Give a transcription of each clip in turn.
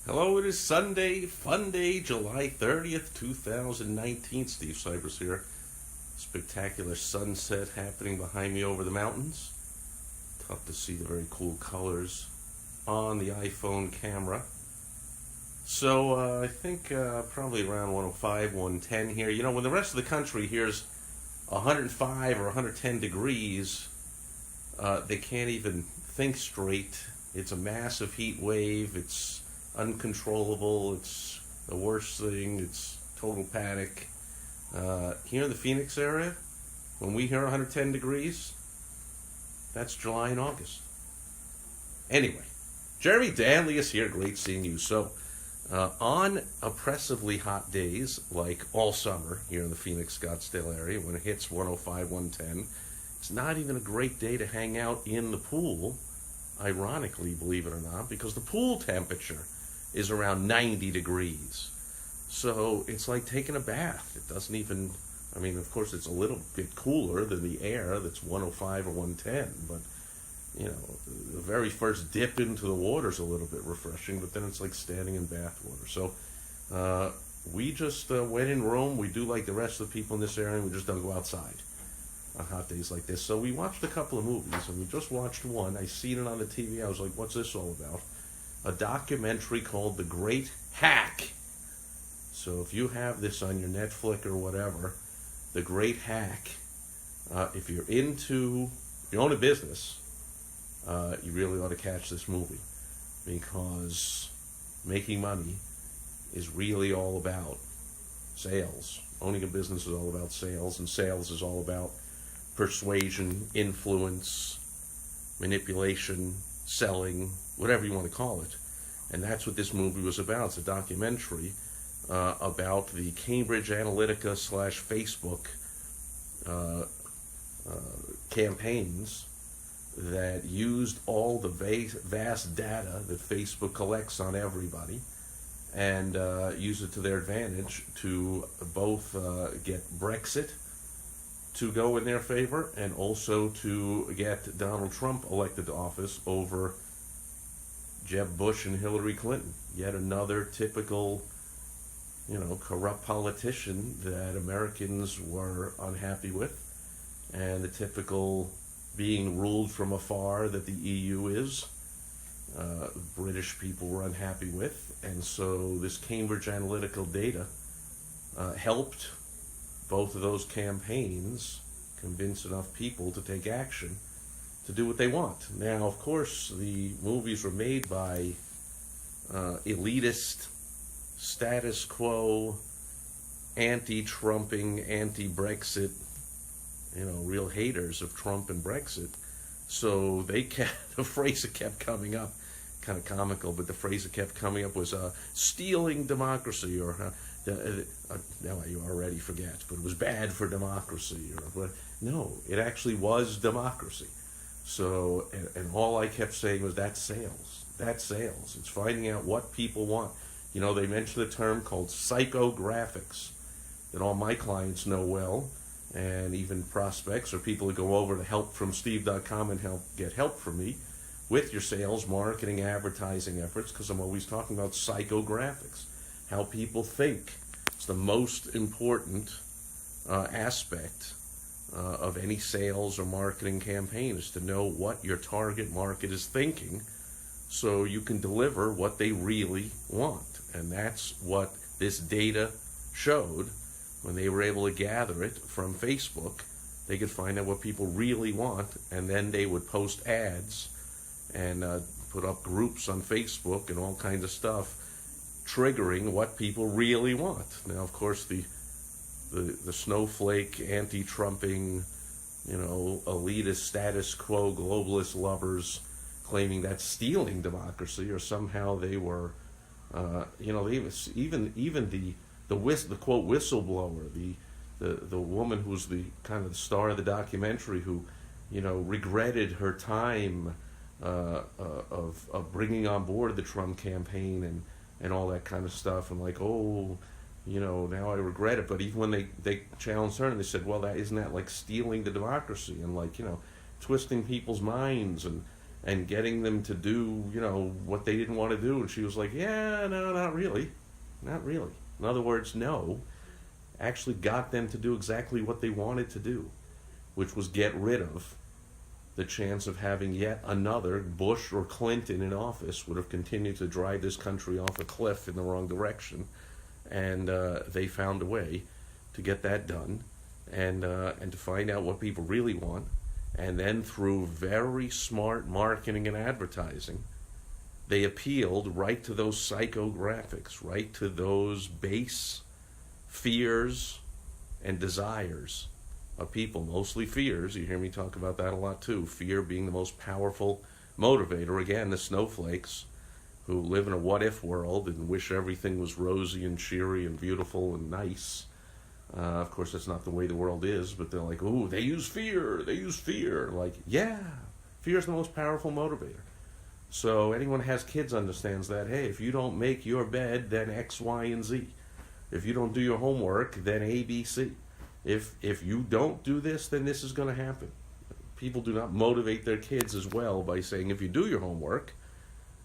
Hello, it is Sunday, fun day, July 30th, 2019. Steve Sipress here. Spectacular sunset happening behind me over the mountains. Tough to see the very cool colors on the iPhone camera. So I think probably around 105, 110 here. You know, when the rest of the country here's 105 or 110 degrees, they can't even think straight. It's a massive heat wave. It's uncontrollable. It's the worst thing. It's total panic. Here in the Phoenix area, when we hear 110 degrees, that's July and August. Anyway, Jeremy Danley is here. Great seeing you. So, on oppressively hot days, like all summer here in the Phoenix, Scottsdale area, when it hits 105, 110, it's not even a great day to hang out in the pool, ironically, believe it or not, because the pool temperature is around 90 degrees. So it's like taking a bath. It doesn't even, I mean, of course, it's a little bit cooler than the air that's 105 or 110, but, you know, the very first dip into the water is a little bit refreshing, but then it's like standing in bath water. So we just went in Rome. We do like the rest of the people in this area, and we just don't go outside on hot days like this. So we watched a couple of movies, and we just watched one. I seen it on the TV. I was like, what's this all about? A documentary called The Great Hack. So if you have this on your Netflix or whatever, The Great Hack, if you own a business, you really ought to catch this movie, because making money is really all about sales. Owning a business is all about sales, and sales is all about persuasion, influence, manipulation, selling, whatever you want to call it. And that's what this movie was about. It's a documentary about the Cambridge Analytica / Facebook campaigns that used all the vast data that Facebook collects on everybody and use it to their advantage to both get Brexit to go in their favor, and also to get Donald Trump elected to office over Jeb Bush and Hillary Clinton. Yet another typical, corrupt politician that Americans were unhappy with, and the typical being ruled from afar that the EU is, British people were unhappy with. And so this Cambridge Analytica data helped both of those campaigns convince enough people to take action to do what they want. Now, of course, the movies were made by elitist, status quo, anti-Trumping, anti-Brexit, real haters of Trump and Brexit. So the phrase that kept coming up, kind of comical, but the phrase that kept coming up was stealing democracy, or now you already forget, but it was bad for democracy, or no, it actually was democracy. So, and all I kept saying was, that's sales. That's sales. It's finding out what people want. They mentioned a term called psychographics that all my clients know well, and even prospects or people who go over to helpfromsteve.com and get help from me with your sales, marketing, advertising efforts, because I'm always talking about psychographics, how people think. It's the most important aspect of any sales or marketing campaign, is to know what your target market is thinking, so you can deliver what they really want. And that's what this data showed. When they were able to gather it from Facebook, they could find out what people really want, and then they would post ads and put up groups on Facebook and all kinds of stuff triggering what people really want. Now, of course, the snowflake, anti-Trumping, elitist, status quo, globalist lovers claiming that's stealing democracy, or somehow they were, even the quote whistleblower, the woman who's the kind of the star of the documentary, who, regretted her time of bringing on board the Trump campaign and all that kind of stuff, and like, now I regret it. But even when they challenged her, and they said, well, isn't that like stealing the democracy, and like, twisting people's minds, and and getting them to do, what they didn't want to do. And she was like, yeah, no, not really. Not really. In other words, no. Actually got them to do exactly what they wanted to do, which was get rid of the chance of having yet another Bush or Clinton in office. Would have continued to drive this country off a cliff in the wrong direction. And they found a way to get that done and to find out what people really want. And then through very smart marketing and advertising, they appealed right to those psychographics, right to those base fears and desires of people, mostly fears. You hear me talk about that a lot too. Fear being the most powerful motivator. Again, the snowflakes who live in a what-if world and wish everything was rosy and cheery and beautiful and nice. Of course, that's not the way the world is, but they're like, ooh, they use fear. Like, yeah, fear is the most powerful motivator. So anyone who has kids understands that, hey, if you don't make your bed, then X, Y, and Z. If you don't do your homework, then A, B, C. If you don't do this, then this is going to happen. People do not motivate their kids as well by saying, if you do your homework,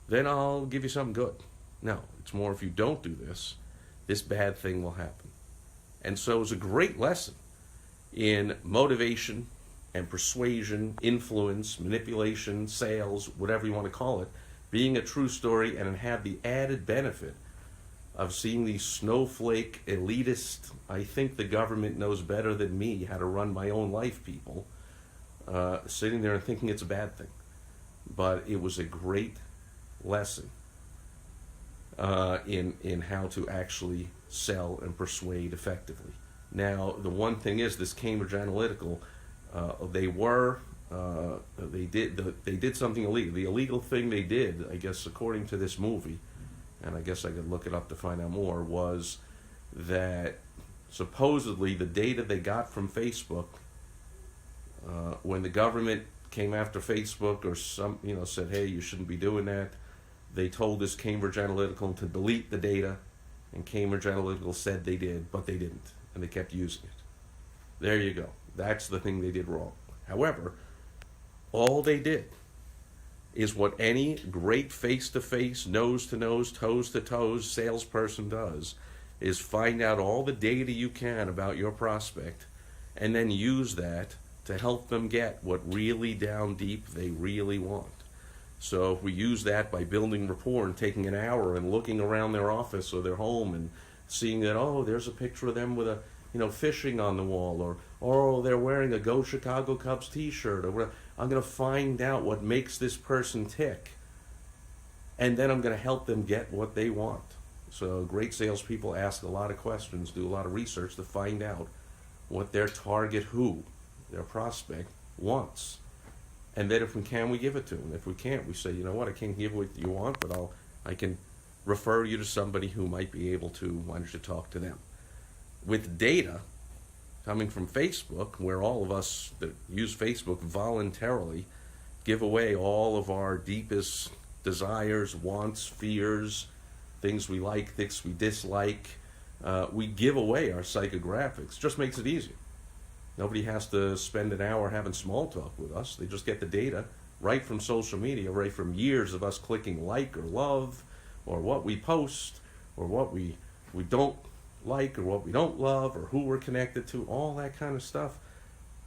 then I'll give you something good. No, it's more, if you don't do this bad thing will happen. And so it's a great lesson in motivation and persuasion, influence, manipulation, sales, whatever you want to call it, being a true story, and have the added benefit of seeing these snowflake, elitist, I think the government knows better than me how to run my own life people, sitting there and thinking it's a bad thing. But it was a great lesson in how to actually sell and persuade effectively. Now, the one thing is, this Cambridge Analytical, they did something illegal. The illegal thing they did, I guess, according to this movie, and I guess I could look it up to find out more, was that supposedly the data they got from Facebook, when the government came after Facebook or said, hey, you shouldn't be doing that, they told this Cambridge Analytical to delete the data, and Cambridge Analytical said they did, but they didn't, and they kept using it. There you go. That's the thing they did wrong. However, all they did is what any great face-to-face, nose-to-nose, toes-to-toes salesperson does, is find out all the data you can about your prospect and then use that to help them get what really down deep they really want. So if we use that by building rapport and taking an hour and looking around their office or their home and seeing that, oh, there's a picture of them with a, fishing on the wall, or oh, they're wearing a Go Chicago Cubs t-shirt, or whatever. I'm going to find out what makes this person tick, and then I'm going to help them get what they want. So great salespeople ask a lot of questions, do a lot of research to find out what their target their prospect wants. And then if we can, we give it to them. If we can't, we say, you know what, I can't give what you want, but I can refer you to somebody who might be able to. Why don't you talk to them? With data coming from Facebook, where all of us that use Facebook voluntarily give away all of our deepest desires, wants, fears, things we like, things we dislike, we give away our psychographics. Just makes it easier. Nobody has to spend an hour having small talk with us. They just get the data right from social media, right from years of us clicking like or love, or what we post, or what we don't like, or what we don't love, or who we're connected to, all that kind of stuff.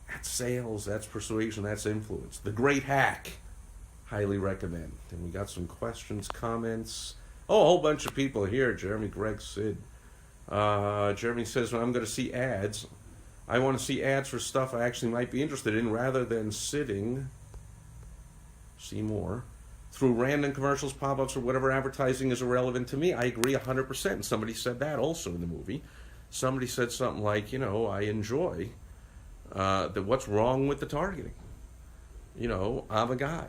That's sales, that's persuasion, that's influence. The great hack. Highly recommend. And we got some questions, comments. Oh, a whole bunch of people here. Jeremy, Greg, Sid. Jeremy says, when I'm going to see ads, I want to see ads for stuff I actually might be interested in, rather than see more, through random commercials, pop-ups, or whatever advertising is irrelevant to me. I agree 100%. Somebody said that also in the movie. Somebody said something like, I enjoy that. What's wrong with the targeting? I'm a guy,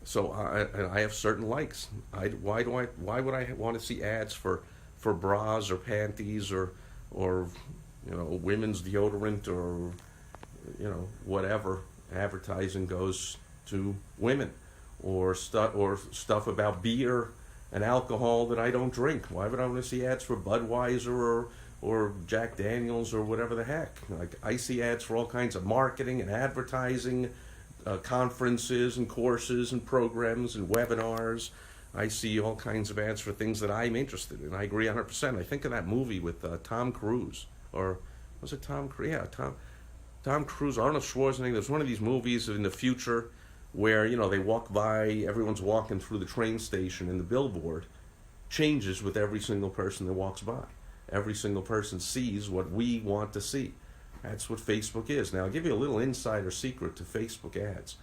so I have certain likes. Why would I want to see ads for bras or panties or women's deodorant, or whatever advertising goes to women, or stuff about beer and alcohol that I don't drink? Why would I want to see ads for Budweiser or Jack Daniels or whatever the heck? Like, I see ads for all kinds of marketing and advertising, conferences and courses and programs and webinars. I see all kinds of ads for things that I'm interested in. I agree 100%. I think of that movie with Tom Cruise, or was it Tom Cruise? Yeah, Tom Cruise, Arnold Schwarzenegger. There's one of these movies in the future where, they walk by, everyone's walking through the train station, and the billboard changes with every single person that walks by. Every single person sees what we want to see. That's what Facebook is. Now, I'll give you a little insider secret to Facebook ads.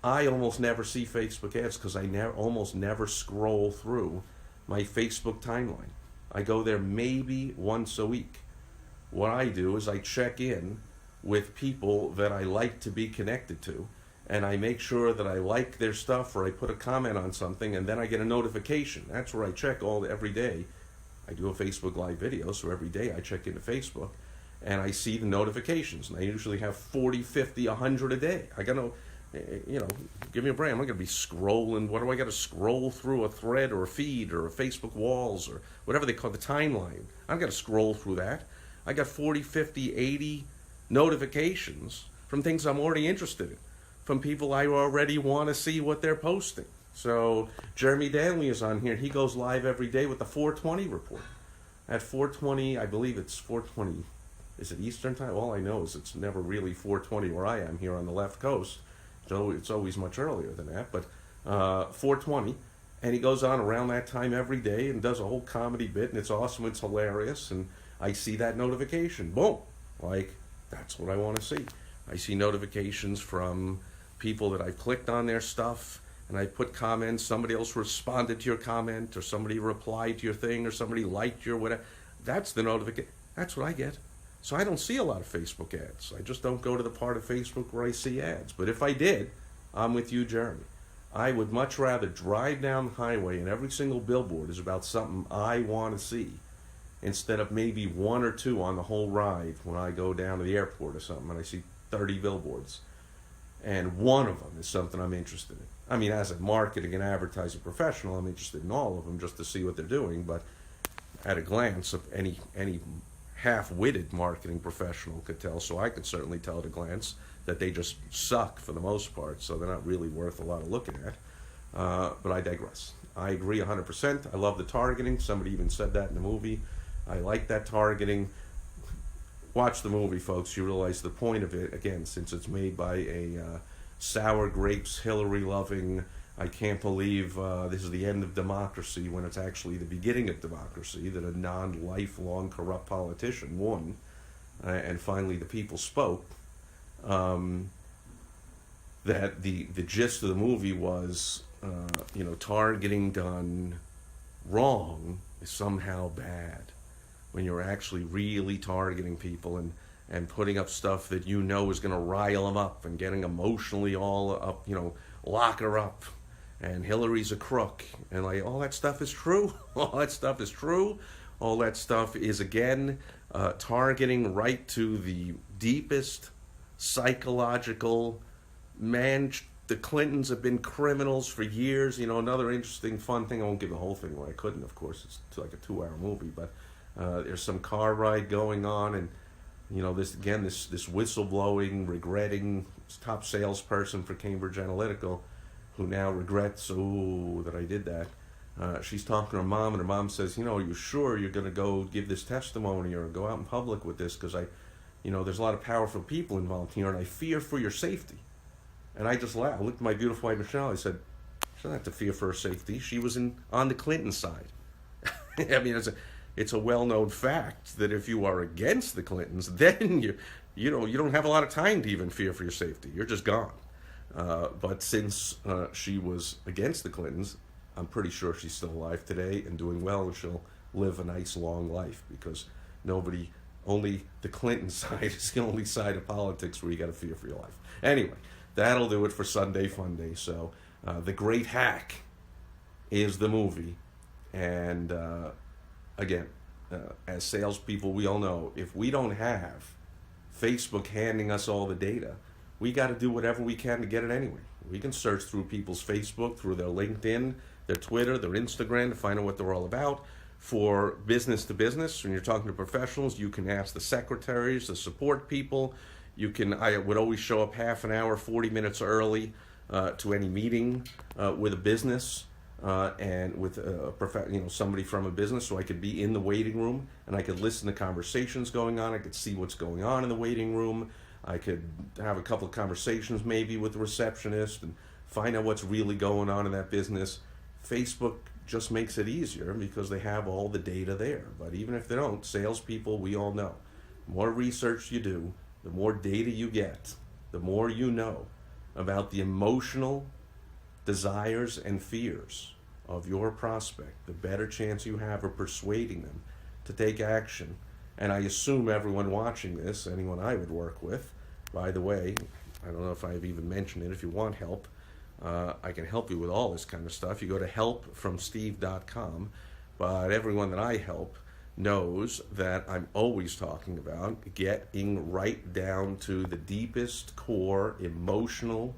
I almost never see Facebook ads because I almost never scroll through my Facebook timeline. I go there maybe once a week. What I do is I check in with people that I like to be connected to, and I make sure that I like their stuff, or I put a comment on something, and then I get a notification. That's where I check every day. I do a Facebook Live video, so every day I check into Facebook, and I see the notifications. And I usually have 40, 50, 100 a day. I got to, give me a break. I'm not going to be scrolling. What do I got to scroll through? A thread or a feed or a Facebook walls or whatever they call the timeline. I've got to scroll through that. I got 40, 50, 80 notifications from things I'm already interested in, from people I already want to see what they're posting. So Jeremy Daly is on here. He goes live every day with the 420 report. At 420, I believe it's 420. Is it Eastern time? All I know is it's never really 420 where I am here on the left coast. So it's always much earlier than that. But 420, and he goes on around that time every day and does a whole comedy bit, and it's awesome. It's hilarious, and I see that notification. Boom! Like, that's what I want to see. I see notifications from people that I've clicked on their stuff, and I put comments. Somebody else responded to your comment, or somebody replied to your thing, or somebody liked your whatever. That's the notification. That's what I get. So I don't see a lot of Facebook ads. I just don't go to the part of Facebook where I see ads. But if I did, I'm with you, Jeremy. I would much rather drive down the highway and every single billboard is about something I want to see, instead of maybe one or two on the whole ride when I go down to the airport or something and I see 30 billboards. And one of them is something I'm interested in. I mean, as a marketing and advertising professional, I'm interested in all of them just to see what they're doing. But at a glance, of any half-witted marketing professional could tell, so I could certainly tell at a glance that they just suck for the most part, so they're not really worth a lot of looking at. But I digress. I agree 100%. I love the targeting. Somebody even said that in the movie. I like that targeting. Watch the movie, folks. You realize the point of it, again, since it's made by a sour grapes, Hillary-loving, I can't believe this is the end of democracy when it's actually the beginning of democracy, that a non-lifelong corrupt politician won, and finally the people spoke. That the gist of the movie was, targeting done wrong is somehow bad. When you're actually really targeting people and putting up stuff that is going to rile them up and getting emotionally all up, lock her up. And Hillary's a crook, and like all that stuff is true. All that stuff is true. All that stuff is, again, targeting right to the deepest psychological man. The Clintons have been criminals for years. Another interesting, fun thing. I won't give the whole thing away. I couldn't, of course. It's like a 2-hour movie, but there's some car ride going on, and this whistleblowing, regretting top salesperson for Cambridge Analytical, who now regrets, that I did that. She's talking to her mom, and her mom says, are you sure you're going to go give this testimony or go out in public with this? Because there's a lot of powerful people involved here, and I fear for your safety. And I just laughed. I looked at my beautiful wife, Michelle. I said, she doesn't have to fear for her safety. She was on the Clinton side. I mean, it's a well-known fact that if you are against the Clintons, then you don't have a lot of time to even fear for your safety. You're just gone. But since she was against the Clintons, I'm pretty sure she's still alive today and doing well, and she'll live a nice long life, because only the Clinton side is the only side of politics where you got to fear for your life. Anyway, that'll do it for Sunday Funday. So The Great Hack is the movie, and again, as salespeople, we all know if we don't have Facebook handing us all the data, we got to do whatever we can to get it anyway. We can search through people's Facebook, through their LinkedIn, their Twitter, their Instagram to find out what they're all about. For business to business, when you're talking to professionals, you can ask the secretaries, the support people. I would always show up half an hour, 40 minutes early to any meeting with a business and with somebody from a business, so I could be in the waiting room and I could listen to conversations going on. I could see what's going on in the waiting room. I could have a couple of conversations maybe with the receptionist and find out what's really going on in that business. Facebook just makes it easier because they have all the data there. But even if they don't, salespeople, we all know, the more research you do, the more data you get, the more you know about the emotional desires and fears of your prospect, the better chance you have of persuading them to take action. And I assume everyone watching this, anyone I would work with, by the way, I don't know if I've even mentioned it, if you want help, I can help you with all this kind of stuff. You go to helpfromsteve.com, but everyone that I help knows that I'm always talking about getting right down to the deepest core emotional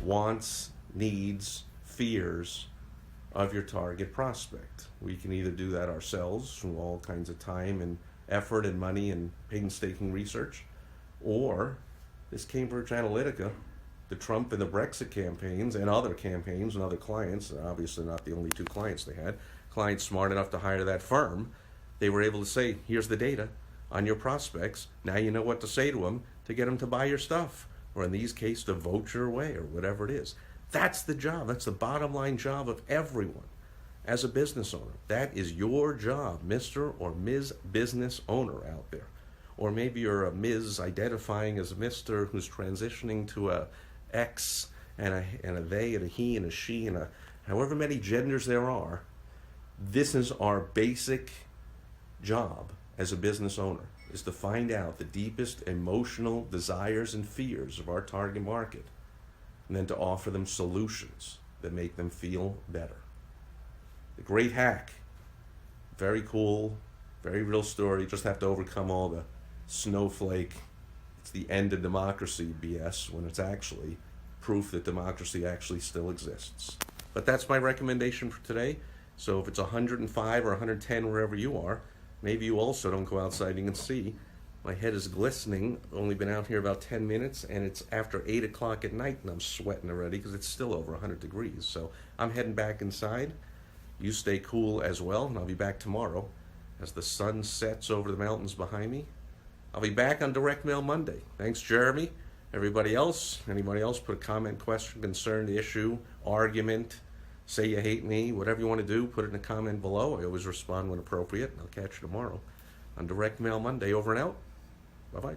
wants, needs, fears of your target prospect. We can either do that ourselves through all kinds of time and effort and money and painstaking research, or this Cambridge Analytica, the Trump and the Brexit campaigns and other campaigns and other clients, obviously not the only two clients they had, clients smart enough to hire that firm, they were able to say, here's the data on your prospects, now you know what to say to them to get them to buy your stuff, or in these cases to vote your way, or whatever it is. That's the job. That's the bottom line job of everyone as a business owner. That is your job, Mr. or Ms. Business Owner out there. Or maybe you're a Ms. identifying as a Mr. who's transitioning to a X and a they and a he and a she and a however many genders there are. This is our basic job as a business owner, is to find out the deepest emotional desires and fears of our target market, and then to offer them solutions that make them feel better. The great hack, very cool, very real story. You just have to overcome all the snowflake, it's the end of democracy BS, when it's actually proof that democracy actually still exists. But that's my recommendation for today. So if it's 105 or 110 wherever you are, maybe you also don't go outside. You can see my head is glistening. Only been out here about 10 minutes, and it's after 8 o'clock at night, and I'm sweating already because it's still over 100 degrees. So I'm heading back inside. You stay cool as well, and I'll be back tomorrow as the sun sets over the mountains behind me. I'll be back on Direct Mail Monday. Thanks, Jeremy. Anybody else put a comment, question, concern, issue, argument, say you hate me, whatever you want to do, put it in a comment below. I always respond when appropriate. I'll catch you tomorrow on Direct Mail Monday. Over and out. Bye-bye.